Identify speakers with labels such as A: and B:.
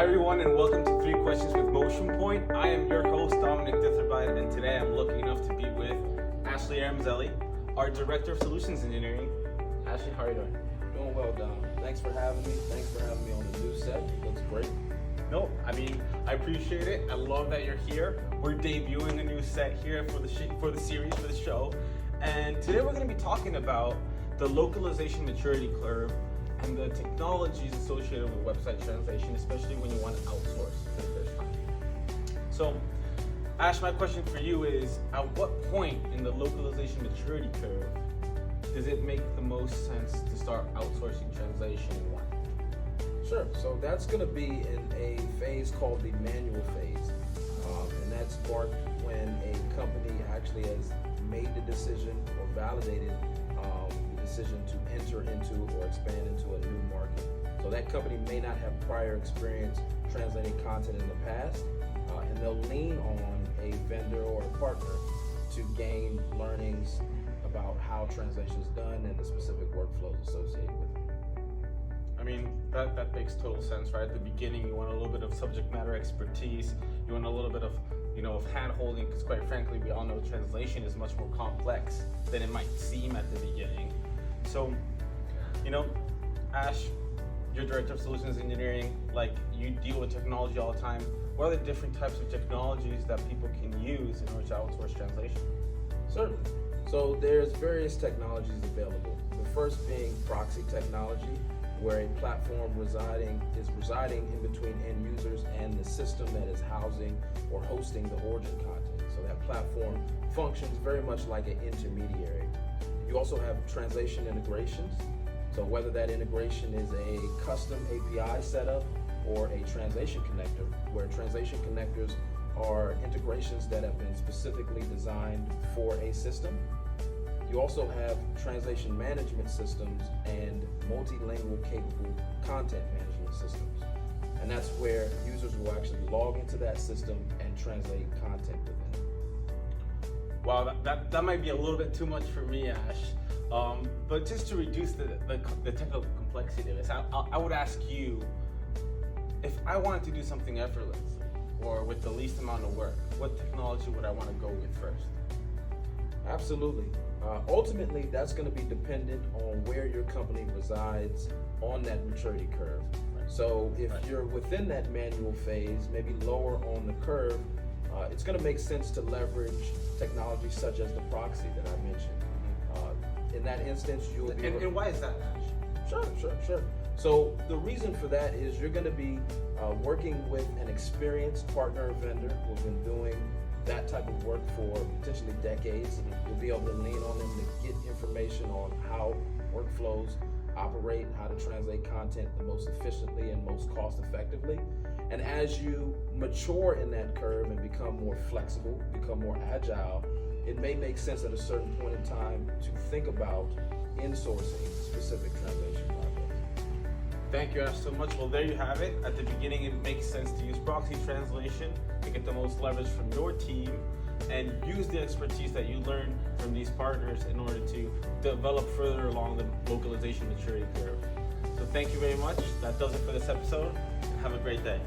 A: Hi everyone, and welcome to 3 Questions with MotionPoint. I am your host, Dominic Ditherbyte, and today I'm lucky enough to be with Ashley Erumsele, our Director of Solutions Engineering. Ashley, how are you doing?
B: Doing well, Dom. Thanks for having me. Thanks for having me on the new set. It looks great.
A: No, I appreciate it. I love that you're here. We're debuting a new set here for the series, for the show. And today we're going to be talking about the localization maturity curve and the technologies associated with website translation, especially when you want to outsource for the first time. So, Ash, my question for you is, at what point in the localization maturity curve does it make the most sense to start outsourcing translation and why?
B: Sure. So that's going to be in a phase called the manual phase. And that's marked when a company actually has made the decision or validated the decision to enter into or expand into a new market. So that company may not have prior experience translating content in the past, and they'll lean on a vendor or a partner to gain learnings about how translation is done and the specific workflows associated with it.
A: I mean, that makes total sense, right? At the beginning, you want a little bit of subject matter expertise. You want a little bit of hand-holding, because quite frankly, we all know translation is much more complex than it might seem at the beginning. So, Ash, you're Director of Solutions Engineering, you deal with technology all the time. What are the different types of technologies that people can use in order to outsource translation?
B: Certainly. So there's various technologies available. The first being proxy technology, where a platform is residing in between end users and the system that is housing or hosting the origin content. So that platform functions very much like an intermediary. You also have translation integrations. So whether that integration is a custom API setup or a translation connector, where translation connectors are integrations that have been specifically designed for a system. You also have translation management systems and multilingual capable content management systems. And that's where users will actually log into that system and translate content within it.
A: Wow, that might be a little bit too much for me, Ash. But just to reduce the technical complexity of this, I would ask you, if I wanted to do something effortlessly or with the least amount of work, what technology would I want to go with first?
B: Absolutely. Ultimately, that's going to be dependent on where your company resides on that maturity curve.
A: Right.
B: So if you're within that manual phase, maybe lower on the curve, it's going to make sense to leverage technology such as the proxy that I mentioned. In that instance, you'll be...
A: And why is that, Ash?
B: Sure. So the reason for that is you're going to be working with an experienced partner or vendor who's been doing that type of work for potentially decades. You'll be able to lean on them to get information on how workflows operate, how to translate content the most efficiently and most cost effectively. And as you mature in that curve and become more flexible, become more agile, it may make sense at a certain point in time to think about insourcing specific translation projects.
A: Thank you, Ash, so much. Well, there you have it. At the beginning, it makes sense to use proxy translation to get the most leverage from your team and use the expertise that you learn from these partners in order to develop further along the localization maturity curve. So thank you very much. That does it for this episode. Have a great day.